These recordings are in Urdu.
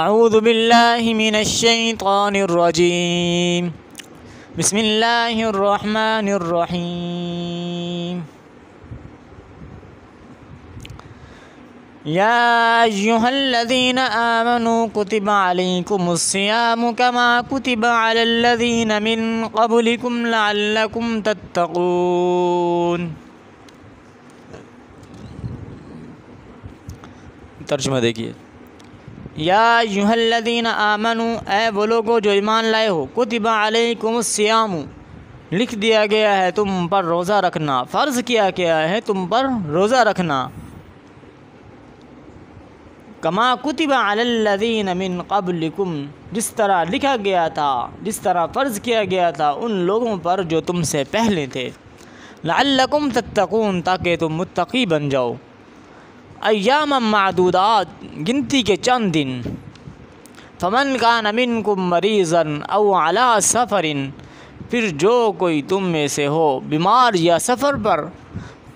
اعوذ باللہ من الشیطان الرجیم بسم اللہ الرحمن الرحیم یا ایہا الذین آمنوا کتب علیکم الصیام کما کتب علی الذین من قبلکم لعلکم تتقون۔ ترجمہ دیکھیے، یا ایہا الذین آمنوا، اے وہ لوگو جو ایمان لائے ہو، کتب علیکم الصیام، لکھ دیا گیا ہے تم پر روزہ رکھنا، فرض کیا گیا ہے تم پر روزہ رکھنا، کما کتب علی الذین من قبلکم، جس طرح لکھا گیا تھا، جس طرح فرض کیا گیا تھا ان لوگوں پر جو تم سے پہلے تھے، لعلکم تتقون، تاکہ تم متقی بن جاؤ، ایاما معدودات، گنتی کے چند دن، فمن کان منکم مریضا او علی سفر، پھر جو کوئی تم میں سے ہو بیمار یا سفر پر،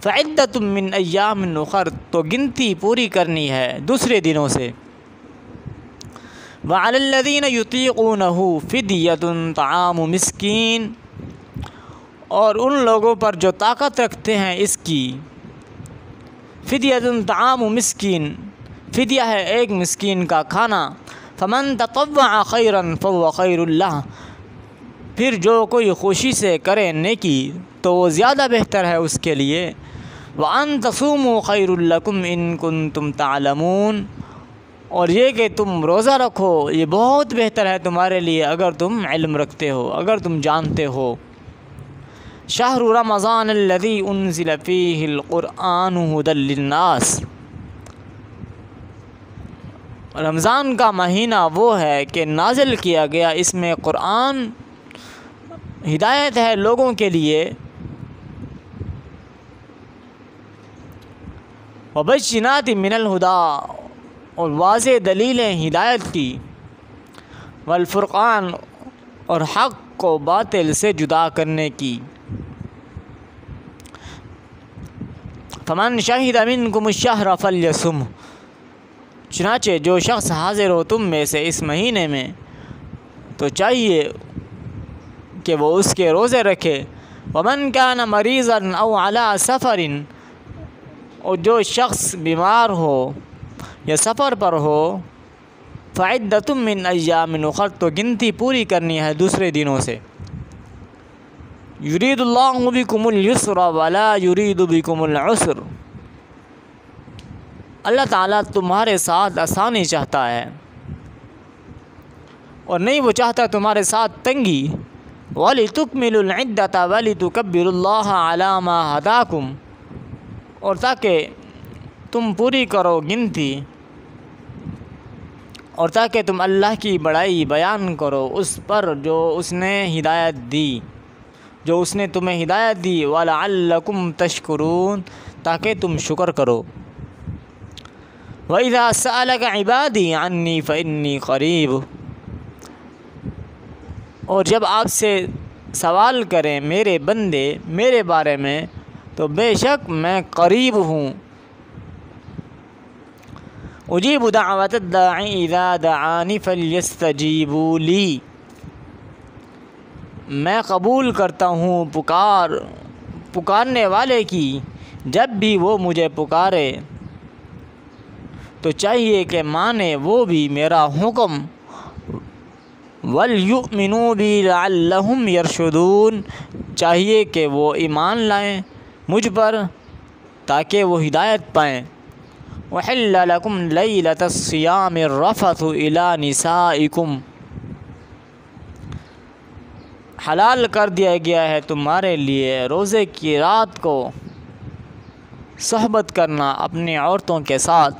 فعدۃ من ایام اخر، تو گنتی پوری کرنی ہے دوسرے دنوں سے، وعلی الذین یطیقونہ فدیۃ طعام مسکین، اور ان لوگوں پر جو طاقت رکھتے ہیں اس کی، فدیۃ طعام مسکین، فدیہ ہے ایک مسکین کا کھانا، فمن تطوع خیرا فهو خیر لہ، پھر جو کوئی خوشی سے کرے نیکی تو وہ زیادہ بہتر ہے اس کے لیے، وَأَن تَصُومُوا خَيْرٌ لَكُمْ إِن كُنتُمْ تَعْلَمُونَ، اور یہ کہ تم روزہ رکھو یہ بہت بہتر ہے تمہارے لیے اگر تم علم رکھتے ہو، اگر تم جانتے ہو۔ شہر رمضان الذی انزل فیہ القرآن ھدی للناس، رمضان کا مہینہ وہ ہے کہ نازل کیا گیا، اس میں قرآن ہدایت ہے لوگوں کے لیے، وبینات من الہدی، اور واضح دلیلیں ہدایت کی، والفرقان، اور حق کو باطل سے جدا کرنے کی، فمن شہد منکم الشہر فلیصمہ، چنانچہ جو شخص حاضر ہو تم میں سے اس مہینے میں تو چاہیے کہ وہ اس کے روزے رکھے، ومن کان مریضا او علی سفر، اور جو شخص بیمار ہو یا سفر پر ہو، فعدۃ من ایام اخر، تو گنتی پوری کرنی ہے دوسرے دنوں سے، یرید اللہ بکم الیسر ولا یرید بکم العسر، اللہ تعالیٰ تمہارے ساتھ آسانی چاہتا ہے اور نہیں وہ چاہتا تمہارے ساتھ تنگی، وَلِتُكْمِلُوا الْعِدَّةَ وَلِتُكَبِّرُوا اللَّهَ عَلَى مَا هَدَاكُمْ، اور تاکہ تم پوری کرو گنتی، اور تاکہ تم اللہ کی بڑائی بیان کرو اس پر جو اس نے ہدایت دی، جو اس نے تمہیں ہدایت دی، وَلَعَلَّكُمْ تَشْكُرُونَ، تاکہ تم شکر کرو، وَإِذَا سَأَلَكَ عِبَادِي عَنِّي فَإِنِّي قَرِيبٌ، اور جب آپ سے سوال کریں میرے بندے میرے بارے میں تو بے شک میں قریب ہوں، اجیب دعوت الداعی اذا دعانی فلیستجیبوا لی، میں قبول کرتا ہوں پکارنے والے کی جب بھی وہ مجھے پکارے، تو چاہیے کہ مانے وہ بھی میرا حکم، وَلْيُؤْمِنُوا بِي لَعَلَّهُمْ يَرْشُدُونَ، چاہیے کہ وہ ایمان لائیں مجھ پر تاکہ وہ ہدایت پائیں، وَحِلَّ لَكُمْ لَيْلَةَ الصِّيَامِ الرَّفَثُ إِلَى نِسَائِكُمْ، حلال کر دیا گیا ہے تمہارے لیے روزے کی رات کو صحبت کرنا اپنی عورتوں کے ساتھ،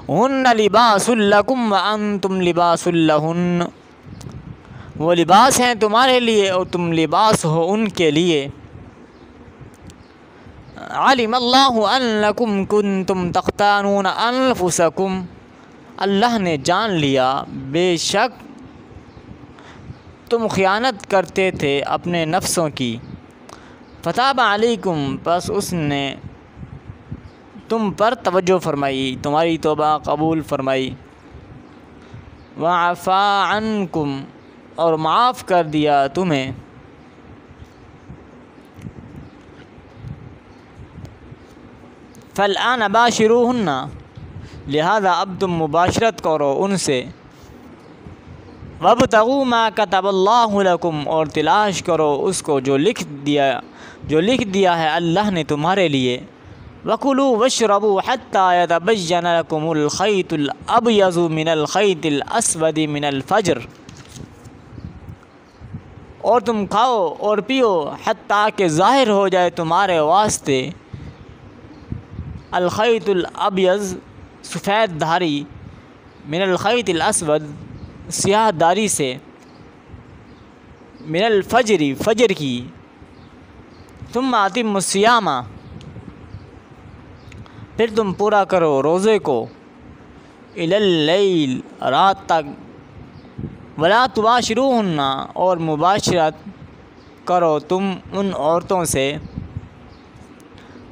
ہن لباس لکم وانتم لباس لہن، وہ لباس ہیں تمہارے لیے اور تم لباس ہو ان کے لیے، علم اللہ انکم کنتم تختانون انفسکم، اللہ نے جان لیا بے شک تم خیانت کرتے تھے اپنے نفسوں کی، فتاب علیکم، پس اس نے تم پر توجہ فرمائی، تمہاری توبہ قبول فرمائی۔ وَعَفَا عَنْكُمْ، اور معاف کر دیا تمہیں۔ فَالْآنَ بَاشِرُوهُنَّ، لہذا اب تم مباشرت کرو ان سے۔ وَابْتَغُوا مَا كَتَبَ اللَّهُ لَكُمْ، اور تلاش کرو اس کو جو لکھ دیا ہے اللہ نے تمہارے لیے۔ وَكُلُوا وَاشْرَبُوا حَتَّى يَتَبَيَّنَ لَكُمُ الْخَيْطُ الْأَبْيَضُ مِنَ الْخَيْطِ الْأَسْوَدِ مِنَ الْفَجْرِ، اور تم کھاؤ اور پیو حتیٰ کہ ظاہر ہو جائے تمہارے واسطے الخیط الابیض، سفید دھاری، من الخیط الاسود، سیاہ دھاری سے، من الفجر، فجر کی۔ ثم اتموا الصیام، پھر تم پورا کرو روزے کو، الی اللیل، رات تک، ولا تباشروہن، اور مباشرت کرو تم ان عورتوں سے،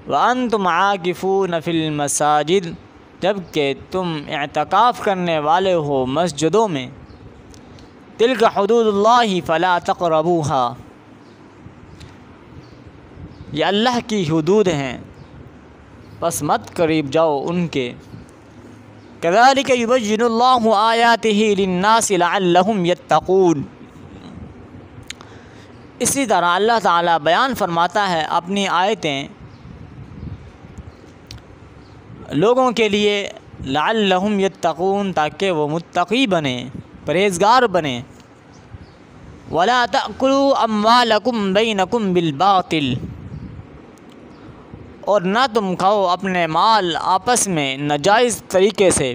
وانتم عاکفون فی المساجد، جبکہ تم اعتکاف کرنے والے ہو مسجدوں میں۔ تلک حدود اللہ فلا تقربوها، یہ اللہ کی حدود ہیں بس مت قریب جاؤ ان کے۔ کذالک یبین اللہ آیاتہ للناس لعلہم یتقون، اسی طرح اللہ تعالیٰ بیان فرماتا ہے اپنی آیتیں لوگوں کے لیے، لعلہم یتقون، تاکہ وہ متقی بنیں، پرہیزگار بنیں۔ ولا تأکلوا اموالکم بینکم بالباطل، اور نہ تم کھاؤ اپنے مال آپس میں ناجائز طریقے سے۔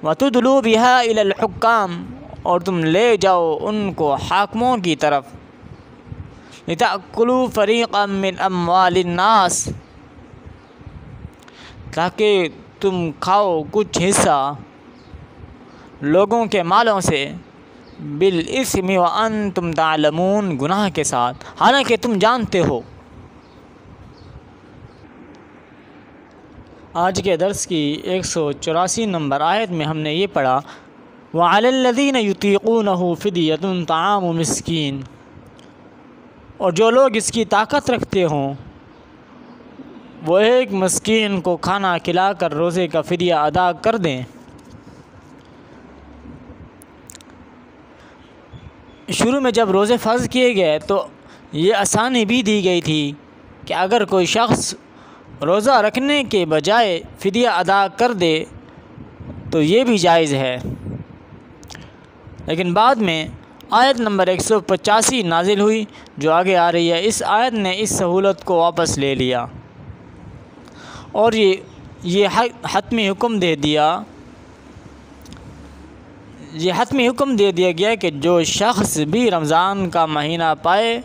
وتدلوا بها الی الحکام، اور تم لے جاؤ ان کو حاکموں کی طرف۔ لتأکلوا فریقا من اموال الناس، تاکہ تم کھاؤ کچھ حصہ لوگوں کے مالوں سے، بالاسم وانتم تعلمون، گناہ کے ساتھ حالانکہ تم جانتے ہو۔ آج کے درس کی 184 نمبر آیت میں ہم نے یہ پڑھا، وَعَلَى الَّذِينَ يُطِيقُونَهُ فِدْيَةٌ طَعَامُ مِسْكِينٍ، اور جو لوگ اس کی طاقت رکھتے ہوں وہ ایک مسکین کو کھانا کھلا کر روزے کا فدیہ ادا کر دیں۔ شروع میں جب روزے فرض کیے گئے تو یہ آسانی بھی دی گئی تھی کہ اگر کوئی شخص روزہ رکھنے کے بجائے فدیہ ادا کر دے تو یہ بھی جائز ہے، لیکن بعد میں آیت نمبر 185 نازل ہوئی جو آگے آ رہی ہے۔ اس آیت نے اس سہولت کو واپس لے لیا اور یہ حتمی حکم دے دیا گیا کہ جو شخص بھی رمضان کا مہینہ پائے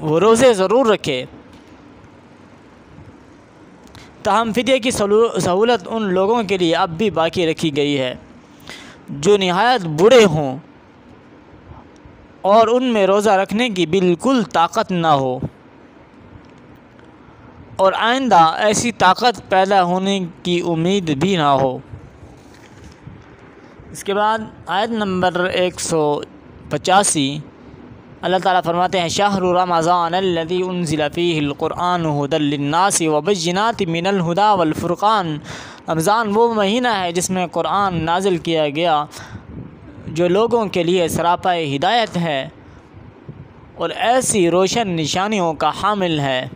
وہ روزے ضرور رکھے۔ تاہم فدیہ کی سہولت ان لوگوں کے لیے اب بھی باقی رکھی گئی ہے جو نہایت بوڑھے ہوں اور ان میں روزہ رکھنے کی بالکل طاقت نہ ہو، اور آئندہ ایسی طاقت پیدا ہونے کی امید بھی نہ ہو۔ اس کے بعد آیت نمبر 185 اللہ تعالیٰ فرماتے ہیں، شہر رمضان الذی انزل فیہ القرآن ھدی للناس وبینات من الھدی والفرقان، رمضان وہ مہینہ ہے جس میں قرآن نازل کیا گیا جو لوگوں کے لیے سراپا ہدایت ہے اور ایسی روشن نشانیوں کا حامل ہے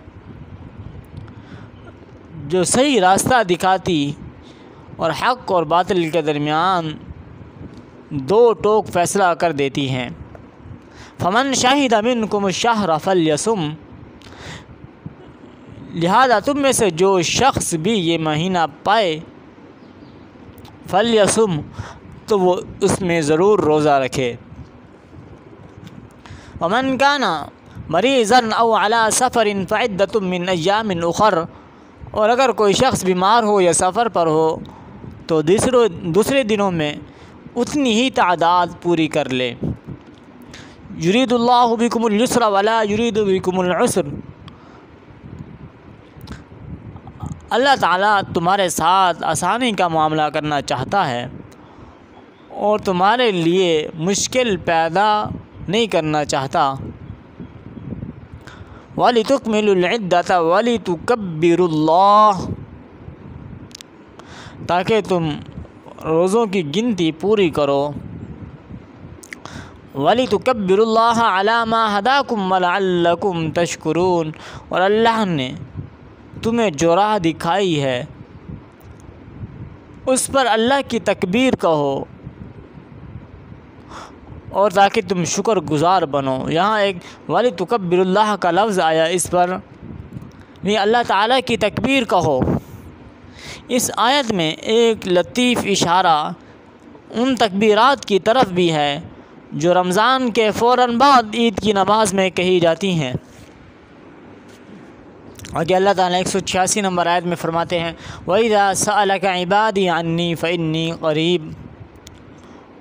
جو صحیح راستہ دکھاتی اور حق اور باطل کے درمیان دو ٹوک فیصلہ کر دیتی ہیں۔ فمن شہد منکم الشہر فلیصم، لہذا تم میں سے جو شخص بھی یہ مہینہ پائے فلیصم، تو وہ اس میں ضرور روزہ رکھے۔ ومن کان مریضا او علی سفر فعدۃ من ایام اخر، اور اگر کوئی شخص بیمار ہو یا سفر پر ہو تو دوسرے دنوں میں اتنی ہی تعداد پوری کر لے۔ یرید اللہ بکم الیسر ولا یرید بکم العسر، اللہ تعالیٰ تمہارے ساتھ آسانی کا معاملہ کرنا چاہتا ہے اور تمہارے لیے مشکل پیدا نہیں کرنا چاہتا۔ وَلِتُكْمِلُوا الْعِدَّةَ وَلِتُكَبِّرُوا اللَّهَ، تاکہ تم روزوں کی گنتی پوری کرو۔ وَلِتُكَبِّرُوا اللَّهَ عَلَى مَا هَدَاكُمْ وَلَعَلَّكُمْ تَشْكُرُونَ، اور اللہ نے تمہیں جو راہ دکھائی ہے اس پر اللہ کی تکبیر کہو اور تاکہ تم شکر گزار بنو۔ یہاں ایک وَلِتُكَبِّرُوا اللَّهَ کا لفظ آیا، اس پر یہ اللہ تعالیٰ کی تکبیر کہو۔ اس آیت میں ایک لطیف اشارہ ان تکبیرات کی طرف بھی ہے جو رمضان کے فوراً بعد عید کی نماز میں کہی جاتی ہیں۔ اور کہ اللہ تعالیٰ 186 نمبر آیت میں فرماتے ہیں وَإِذَا سَأَلَكَ عِبَادِي عَنِّي فَإِنِّي قَرِيب،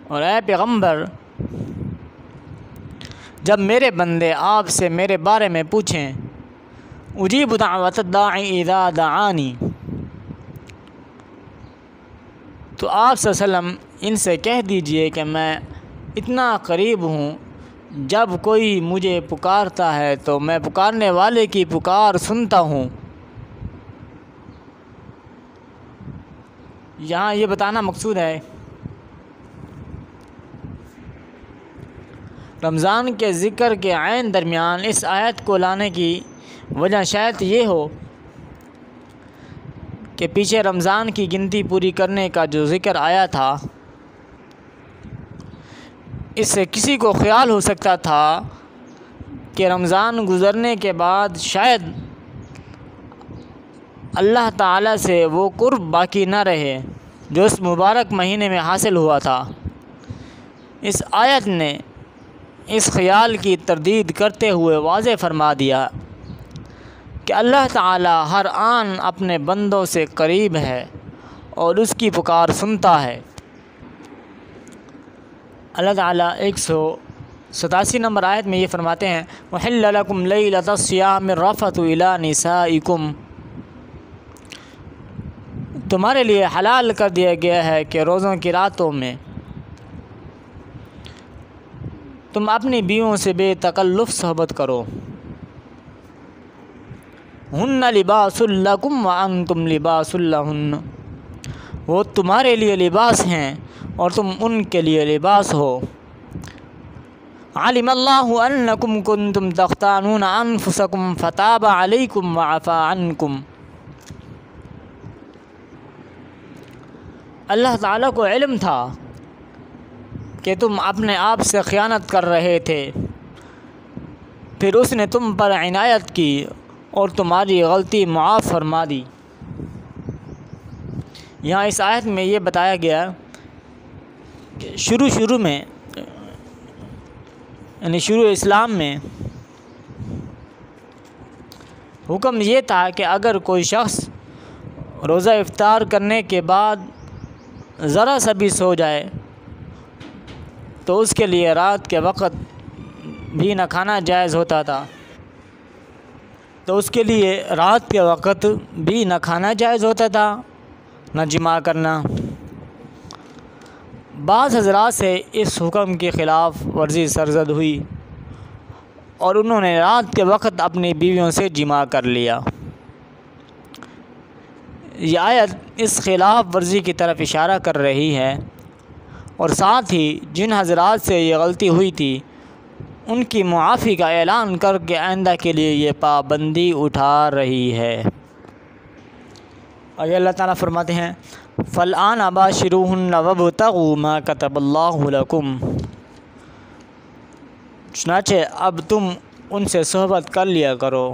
اور اے پیغمبر جب میرے بندے آپ سے میرے بارے میں پوچھیں، اجیب دعوت الداعی اذا دعانی، تو آپ صلی اللہ علیہ وسلم ان سے کہہ دیجئے کہ میں اتنا قریب ہوں، جب کوئی مجھے پکارتا ہے تو میں پکارنے والے کی پکار سنتا ہوں۔ یہاں یہ بتانا مقصود ہے رمضان کے ذکر کے عین درمیان اس آیت کو لانے کی وجہ شاید یہ ہو کہ پیچھے رمضان کی گنتی پوری کرنے کا جو ذکر آیا تھا، اس سے کسی کو خیال ہو سکتا تھا کہ رمضان گزرنے کے بعد شاید اللہ تعالیٰ سے وہ قرب باقی نہ رہے جو اس مبارک مہینے میں حاصل ہوا تھا۔ اس آیت نے اس خیال کی تردید کرتے ہوئے واضح فرما دیا کہ اللہ تعالیٰ ہر آن اپنے بندوں سے قریب ہے اور اس کی پکار سنتا ہے۔ اللہ تعالیٰ 187 نمبر آیت میں یہ فرماتے ہیں وَحِلَّ لَكُمْ لَيْلَةَ الصِّيَامِ الرَّفَثُ إِلَىٰ نِسَائِكُمْ، تمہارے لیے حلال کر دیا گیا ہے کہ روزوں کی راتوں میں تم اپنی بیویوں سے بے تکلف صحبت کرو۔ ہن لباس لکم وانتم لباس لہن، وہ تمہارے لیے لباس ہیں اور تم ان کے لیے لباس ہو۔ علم اللہ انکم کنتم تختانون انفسکم فتاب علیکم وعفا عنکم، اللہ تعالیٰ کو علم تھا کہ تم اپنے آپ سے خیانت کر رہے تھے، پھر اس نے تم پر عنایت کی اور تمہاری غلطی معاف فرما دی۔ یہاں اس آیت میں یہ بتایا گیا کہ شروع میں یعنی شروع اسلام میں حکم یہ تھا کہ اگر کوئی شخص روزہ افطار کرنے کے بعد ذرا سا بھی سو جائے تو اس کے لیے رات کے وقت بھی نہ کھانا جائز ہوتا تھا، تو اس کے لیے رات کے وقت بھی نہ کھانا جائز ہوتا تھا نہ جماع کرنا۔ بعض حضرات سے اس حکم کی خلاف ورزی سرزد ہوئی اور انہوں نے رات کے وقت اپنی بیویوں سے جماع کر لیا۔ یہ آیت اس خلاف ورزی کی طرف اشارہ کر رہی ہے اور ساتھ ہی جن حضرات سے یہ غلطی ہوئی تھی ان کی معافی کا اعلان کر کے آئندہ کے لیے یہ پابندی اٹھا رہی ہے۔ اور اللہ تعالیٰ فرماتے ہیں فَالْآنَ بَاشِرُوهُنَّ وَابْتَغُوا مَا كَتَبَ اللَّهُ لَكُمْ، چنانچہ اب تم ان سے صحبت کر لیا کرو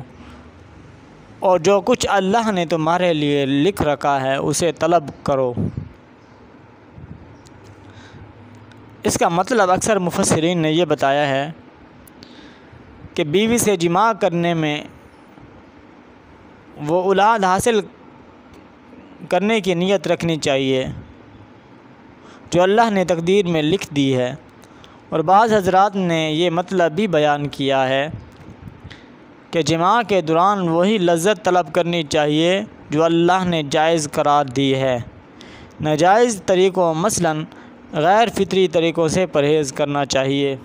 اور جو کچھ اللہ نے تمہارے لیے لکھ رکھا ہے اسے طلب کرو۔ اس کا مطلب اکثر مفسرین نے یہ بتایا ہے کہ بیوی سے جماع کرنے میں وہ اولاد حاصل کرنے کی نیت رکھنی چاہیے جو اللہ نے تقدیر میں لکھ دی ہے، اور بعض حضرات نے یہ مطلب بھی بیان کیا ہے کہ جماع کے دوران وہی لذت طلب کرنی چاہیے جو اللہ نے جائز قرار دی ہے۔ ناجائز طریقوں مثلاً غیر فطری طریقوں سے پرہیز کرنا چاہیے۔